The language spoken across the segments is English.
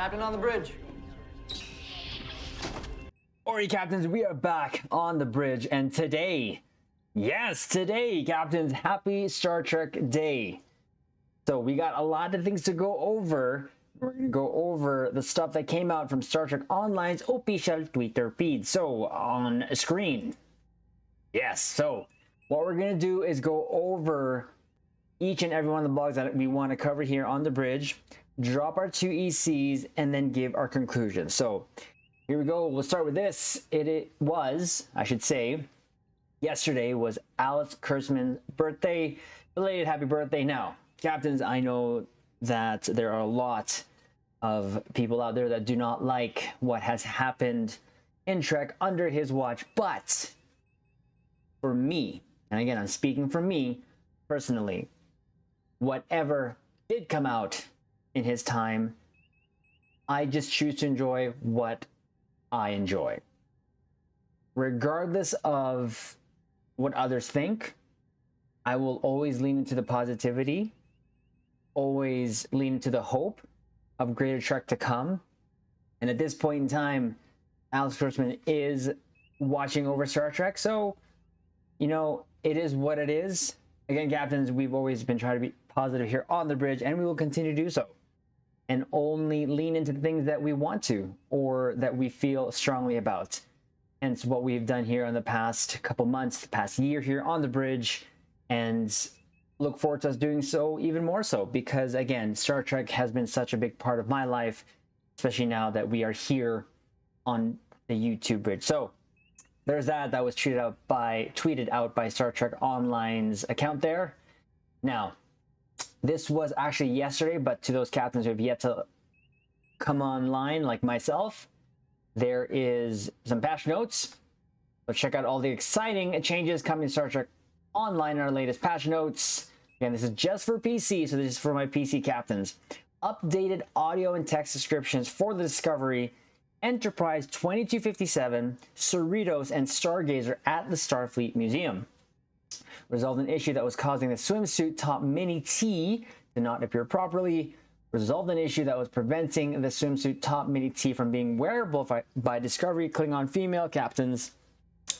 Captain on the bridge. Alright, captains, we are back on the bridge, and today, yes, today, captains, happy Star Trek Day. So we got a lot of things to go over. We're going to go over the stuff that came out from Star Trek Online's official Twitter feed. So, on screen. Yes, so what we're going to do is go over each and every one of the blogs that we want to cover here on the bridge, drop our 2 ECs, and then give our conclusions. So, here we go. We'll start with this. It was, I should say, yesterday was Alex Kurtzman's birthday. Belated happy birthday. Now, captains, I know that there are a lot of people out there that do not like what has happened in Trek under his watch, but for me, and again, I'm speaking for me personally, whatever did come out in his time, I just choose to enjoy what I enjoy. Regardless of what others think, I will always lean into the positivity, always lean into the hope of greater Trek to come. And at this point in time, Alex Kurtzman is watching over Star Trek, so, you know, it is what it is. Again, captains, we've always been trying to be positive here on the bridge, and we will continue to do so. And only lean into the things that we want to, or that we feel strongly about. Hence what we've done here in the past couple months, the past year here on the bridge, and look forward to us doing so even more so, because again, Star Trek has been such a big part of my life, especially now that we are here on the YouTube bridge. So there's that. That was tweeted out by Star Trek Online's account there. Now, this was actually yesterday, but to those captains who have yet to come online, like myself, there is some patch notes. So check out all the exciting changes coming to Star Trek Online in our latest patch notes. Again, this is just for PC, so this is for my PC captains. Updated audio and text descriptions for the Discovery, Enterprise 2257, Cerritos, and Stargazer at the Starfleet Museum. Resolved an issue that was causing the swimsuit top mini T to not appear properly. Resolved an issue that was preventing the swimsuit top mini T from being wearable by Discovery Klingon female captains.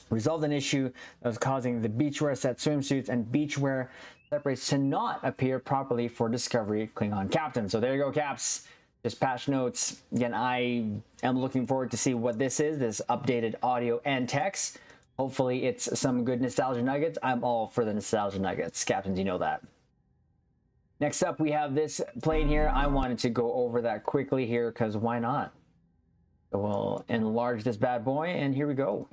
Resolved an issue that was causing the beachwear set swimsuits and beachwear separates to not appear properly for Discovery Klingon captains. So there you go, caps. Just patch notes. Again, I am looking forward to see what this is, this updated audio and text. Hopefully it's some good nostalgia nuggets. I'm all for the nostalgia nuggets, captains, you know that. Next up, we have this plane here. I wanted to go over that quickly here because why not? So we'll enlarge this bad boy, and here we go.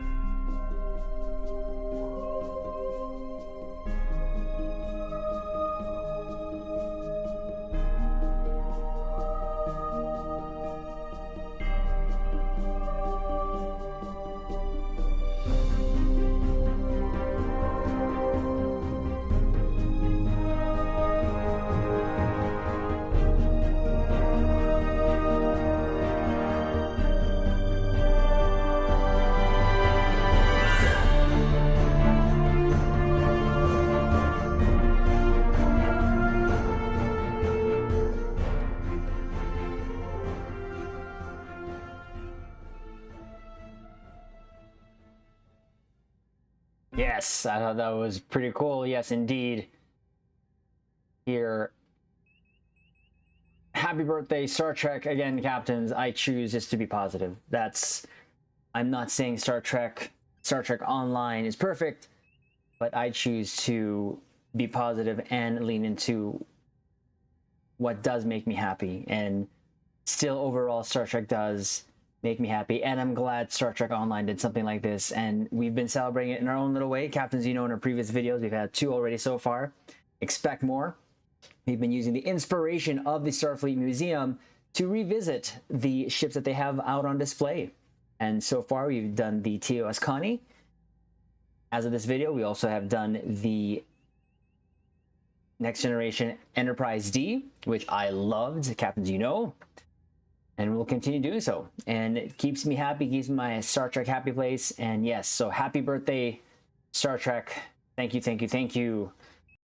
Yes, I thought that was pretty cool. Yes, indeed. Here. Happy birthday, Star Trek. Again, captains, I choose just to be positive. I'm not saying Star Trek Online is perfect, but I choose to be positive and lean into what does make me happy. And still, overall, Star Trek does make me happy, and I'm glad Star Trek Online did something like this, and we've been celebrating it in our own little way. Captains, you know, in our previous videos, we've had 2 already so far. Expect more. We've been using the inspiration of the Starfleet Museum to revisit the ships that they have out on display. And so far, we've done the TOS Connie. As of this video, we also have done the Next Generation Enterprise D, which I loved, captains, you know. And we'll continue doing so. And it keeps me happy, keeps my Star Trek happy place. And yes, so happy birthday, Star Trek. Thank you, thank you, thank you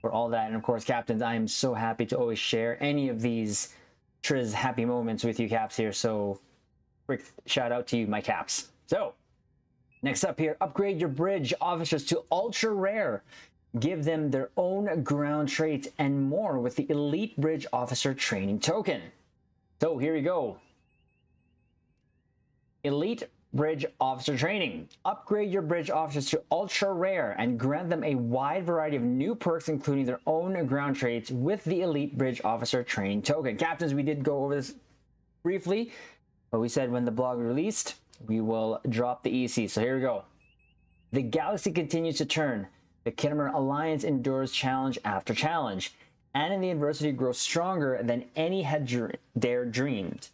for all that. And of course, captains, I am so happy to always share any of these Triz happy moments with you, Caps, here. So quick shout out to you, my Caps. So next up here, upgrade your bridge officers to ultra rare. Give them their own ground traits and more with the elite bridge officer training token. So here we go. Elite Bridge Officer Training. Upgrade your bridge officers to ultra rare and grant them a wide variety of new perks, including their own ground traits with the Elite Bridge Officer Training token. Captains, we did go over this briefly, but we said when the blog released, we will drop the EC. So here we go. The galaxy continues to turn. The Kittimer Alliance endures challenge after challenge, and in the adversity grows stronger than any had dared dreamed.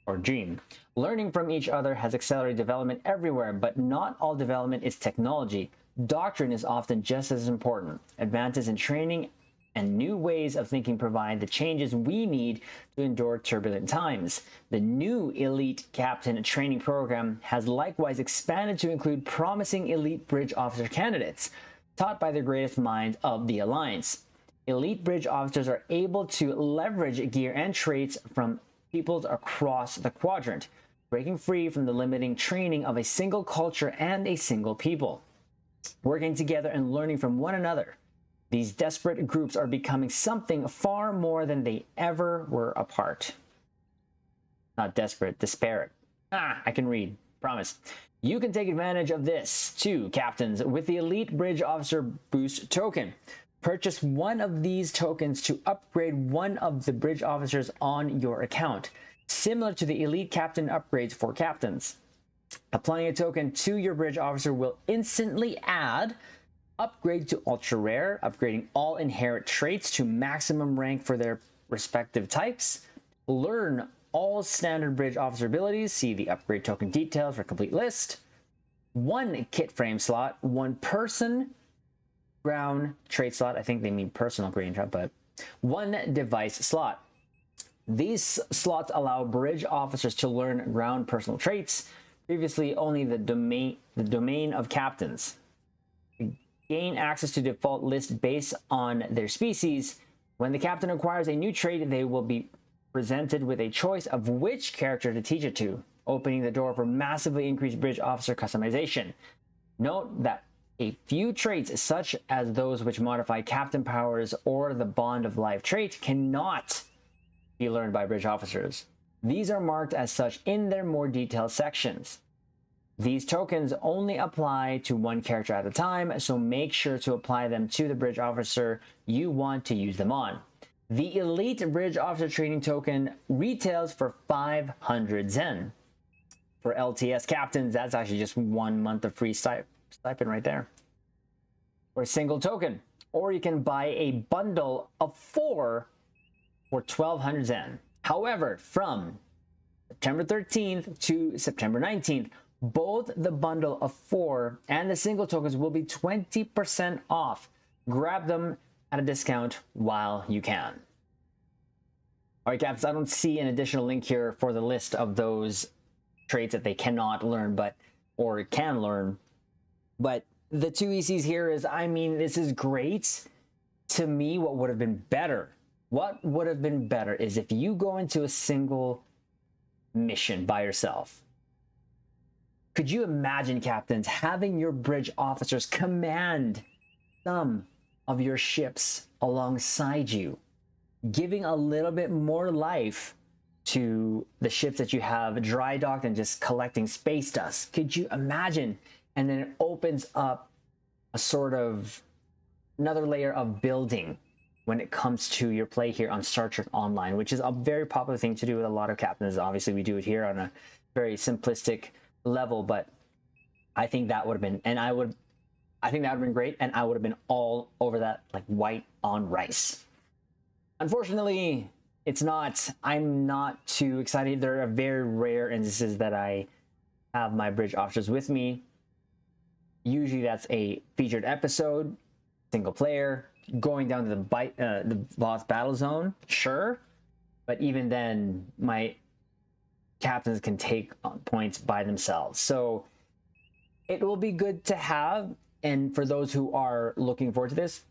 Or dream. Learning from each other has accelerated development everywhere, but not all development is technology. Doctrine is often just as important. Advances in training and new ways of thinking provide the changes we need to endure turbulent times. The new Elite Captain Training Program has likewise expanded to include promising Elite Bridge Officer candidates, taught by the greatest minds of the Alliance. Elite Bridge Officers are able to leverage gear and traits from peoples across the quadrant, breaking free from the limiting training of a single culture and a single people. Working together and learning from one another, these desperate groups are becoming something far more than they ever were apart. Not desperate, disparate. I can read, promise. You can take advantage of this too, Captains, with the Elite Bridge Officer Boost token. Purchase one of these tokens to upgrade one of the bridge officers on your account, similar to the Elite Captain upgrades for captains. Applying a token to your bridge officer will instantly add upgrade to ultra rare, upgrading all inherent traits to maximum rank for their respective types. Learn all standard bridge officer abilities. See the upgrade token details for complete list. One kit frame slot, one person ground trait slot. I think they mean personal green trap, but one device slot. These slots allow bridge officers to learn ground personal traits, previously only the domain of captains. Gain access to default list based on their species. When the captain acquires a new trait, they will be presented with a choice of which character to teach it to, opening the door for massively increased bridge officer customization. Note that a few traits, such as those which modify captain powers or the bond of life trait, cannot be learned by bridge officers. These are marked as such in their more detailed sections. These tokens only apply to one character at a time, so make sure to apply them to the bridge officer you want to use them on. The Elite Bridge Officer Training Token retails for 500 Zen. For LTS captains, that's actually just 1 month of free stipend right there. For a single token. Or you can buy a bundle of 4 for 1200 Zen. However, from September 13th to September 19th, both the bundle of 4 and the single tokens will be 20% off. Grab them at a discount while you can. All right, Caps, I don't see an additional link here for the list of those traits that they cannot learn, or can learn. But the 2 ECs here is, I mean, this is great. To me, what would have been better is if you go into a single mission by yourself. Could you imagine, Captains, having your bridge officers command some of your ships alongside you, giving a little bit more life to the ships that you have dry docked and just collecting space dust? Could you imagine? And then it opens up a sort of another layer of building when it comes to your play here on Star Trek Online, which is a very popular thing to do with a lot of captains. Obviously, we do it here on a very simplistic level, but I think that would have been, and I think that would have been great, and I would have been all over that like white on rice. Unfortunately, it's not. I'm not too excited. There are very rare instances that I have my bridge officers with me. Usually that's a featured episode, single player, going down to the boss battle zone, sure, but even then my captains can take points by themselves. So it will be good to have, and for those who are looking forward to this,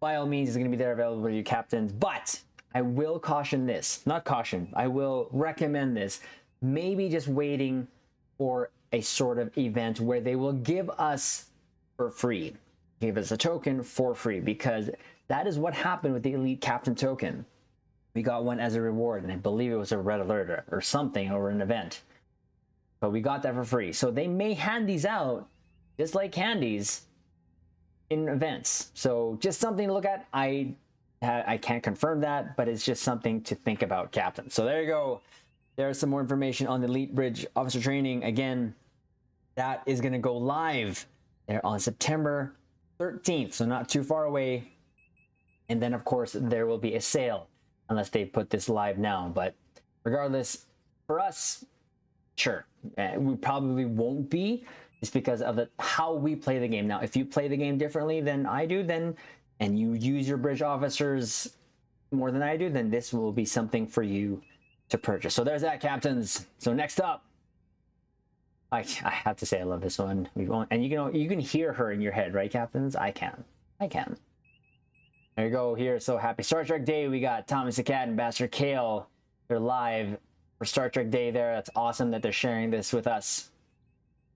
by all means, it's going to be there available for you captains. But I will caution this, not caution, I will recommend this. Maybe just waiting for a sort of event where they will give us for free, give us a token for free, because that is what happened with the Elite Captain token. We got one as a reward, and I believe it was a red alert or something, or an event. But we got that for free. So they may hand these out just like candies in events. So just something to look at. I can't confirm that, but it's just something to think about, Captain. So there you go. There's some more information on the Elite Bridge Officer Training. Again, that is going to go live there on September 13th, so not too far away. And then, of course, there will be a sale, unless they put this live now. But regardless, for us, sure, we probably won't be, just because of how we play the game. Now, if you play the game differently than I do, then and you use your bridge officers more than I do, then this will be something for you to purchase. So there's that, Captains. So next up, I have to say I love this one. And you can hear her in your head, right, Captains? I can. There you go. Here, so happy Star Trek Day. We got Thomas the Cat and Ambassador Kale. They're live for Star Trek Day there. That's awesome that they're sharing this with us.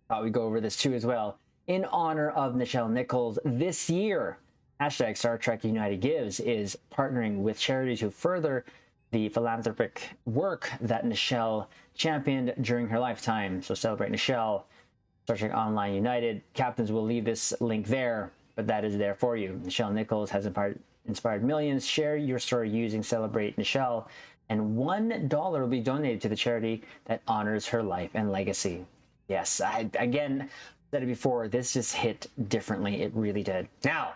Thought we'd go over this too as well. In honor of Nichelle Nichols, this year, hashtag Star Trek United Gives is partnering with charities who further the philanthropic work that Nichelle championed during her lifetime. So celebrate Nichelle. Star Trek Online United. Captains will leave this link there, but that is there for you. Nichelle Nichols has inspired millions. Share your story using Celebrate Nichelle, and $1 will be donated to the charity that honors her life and legacy. Yes, I again said it before, this just hit differently. It really did. Now,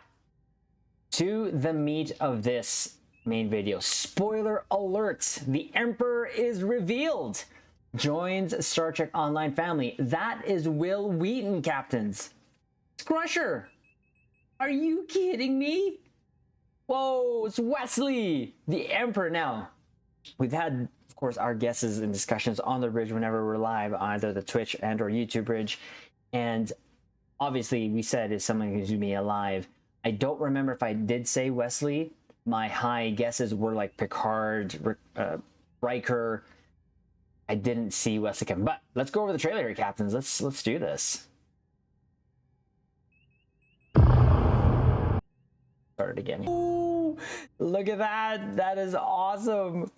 to the meat of this main video. Spoiler alert, the Emperor is revealed. Joins Star Trek Online family. That is Will Wheaton, Captains. Scrusher. Are you kidding me? Whoa, it's Wesley, the Emperor. Now, we've had, of course, our guesses and discussions on the bridge whenever we're live, either the Twitch and or YouTube bridge. And obviously, we said is someone who's going to be alive. I don't remember if I did say Wesley. My high guesses were like Picard, Riker. I didn't see Wesley come. But let's go over the trailer here, Captains. Let's do this. Start it again. Ooh, look at that. That is awesome.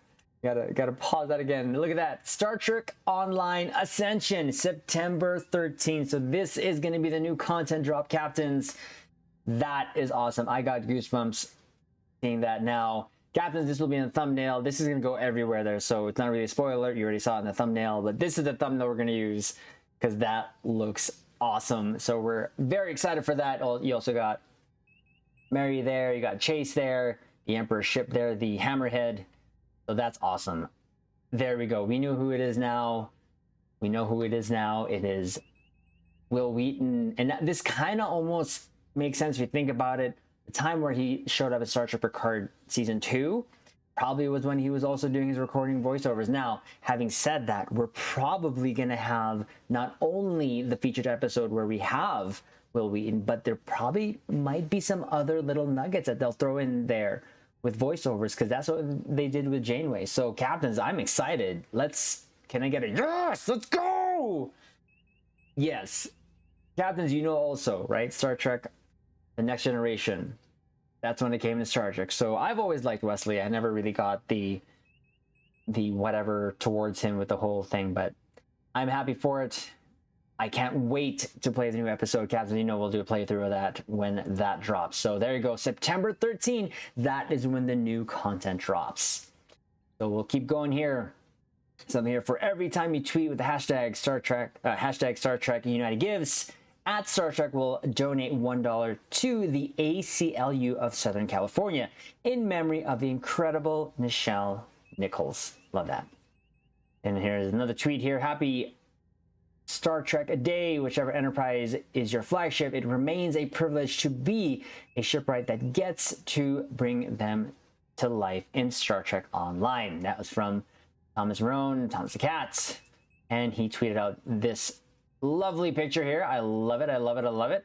Gotta pause that again. Look at that. Star Trek Online Ascension, September 13th. So this is going to be the new content drop, Captains. That is awesome. I got goosebumps seeing that now. Captains, this will be in the thumbnail. This is going to go everywhere there, so it's not really a spoiler. You already saw it in the thumbnail, but this is the thumbnail we're going to use because that looks awesome. So we're very excited for that. You also got Mary there. You got Chase there. The Emperor's ship there. The Hammerhead. So that's awesome. There we go. We knew who it is now. We know who it is now. It is Will Wheaton. And this kind of almost makes sense if you think about it. The time where he showed up at Star Trek Picard Season 2 probably was when he was also doing his recording voiceovers. Now, having said that, we're probably going to have not only the featured episode where we have Will Wheaton, but there probably might be some other little nuggets that they'll throw in there with voiceovers, because that's what they did with Janeway. So, Captains, I'm excited. Can I get a yes? Let's go! Yes. Captains, you know also, right? Star Trek The Next Generation. That's when it came to Star Trek. So I've always liked Wesley. I never really got the whatever towards him with the whole thing, but I'm happy for it. I can't wait to play the new episode, Captain. You know we'll do a playthrough of that when that drops. So there you go. September 13th. That is when the new content drops. So we'll keep going here. Something here for every time you tweet with the hashtag Star Trek United Gives. At Star Trek will donate $1 to the ACLU of Southern California in memory of the incredible Nichelle Nichols. Love that. And here's another tweet here. Happy Star Trek a day, whichever Enterprise is your flagship. It remains a privilege to be a shipwright that gets to bring them to life in Star Trek Online. That was from Thomas Roan, Thomas the Cat, and he tweeted out this lovely picture here. I love it. I love it. I love it.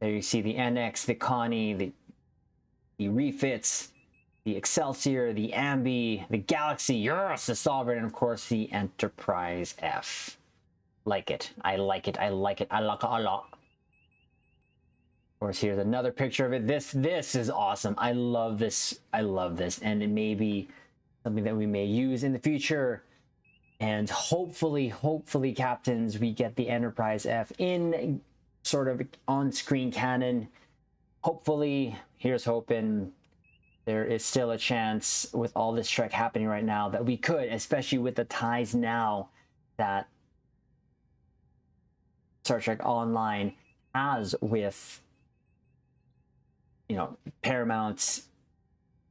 There you see the NX, the Connie, the refits. the Excelsior, the Ambi, the Galaxy, yes, the Sovereign, and of course the Enterprise F. Like it. I like it. I like it. I like it a lot. Of course, here's another picture of it. This is awesome. I love this. I love this. And it may be something that we may use in the future. And hopefully, captains, we get the Enterprise F in sort of on-screen canon. Hopefully, here's hoping. There is still a chance with all this Trek happening right now that we could, especially with the ties now that Star Trek Online has with, you know, Paramount,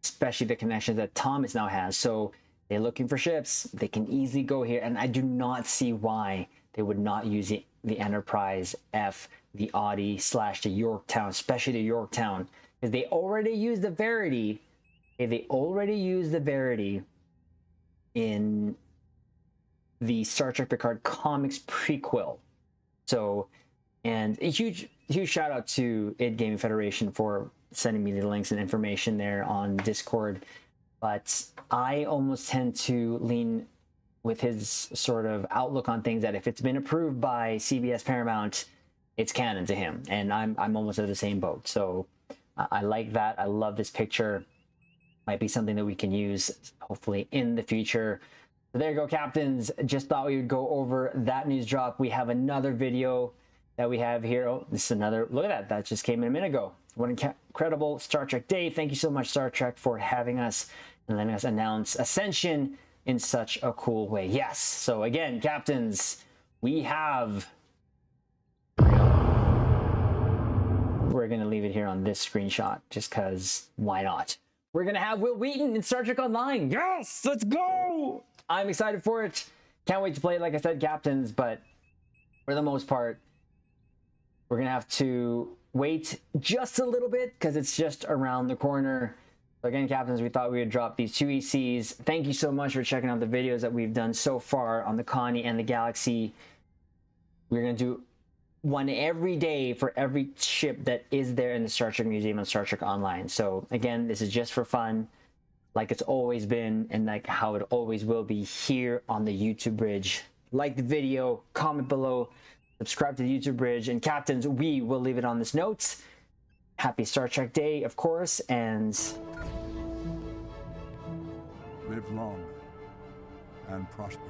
especially the connections that Thomas now has. So they're looking for ships. They can easily go here. And I do not see why they would not use the Enterprise F, the Audi / the Yorktown, especially the Yorktown, because they already use the Verity. They already use the Verity in the Star Trek Picard comics prequel. So, and a huge shout out to id Gaming Federation for sending me the links and information there on Discord. But I almost tend to lean with his sort of outlook on things that if it's been approved by CBS Paramount, it's canon to him. And I'm almost at the same boat. So I like that. I love this picture. Might be something that we can use hopefully in the future. So there you go, captains. Just thought we would go over that news drop. We have another video that we have here. Oh, this is another, look at that. That just came in a minute ago. What an incredible Star Trek day. Thank you so much, Star Trek, for having us and letting us announce Ascension in such a cool way. Yes. So again, captains, we have, we're going to leave it here on this screenshot just because why not? We're going to have Will Wheaton in Star Trek Online. Yes, let's go. I'm excited for it. Can't wait to play it, like I said, captains. But for the most part, we're going to have to wait just a little bit because it's just around the corner. So again, captains, we thought we would drop these 2 ECs. Thank you so much for checking out the videos that we've done so far on the Connie and the Galaxy. We're going to do one every day for every ship that is there in the Star Trek Museum and Star Trek Online. So again, this is just for fun, like it's always been and like how it always will be here on the YouTube Bridge. Like the video, comment below, subscribe to the YouTube Bridge, and captains, we will leave it on this note. Happy Star Trek Day, of course, and live long and prosper.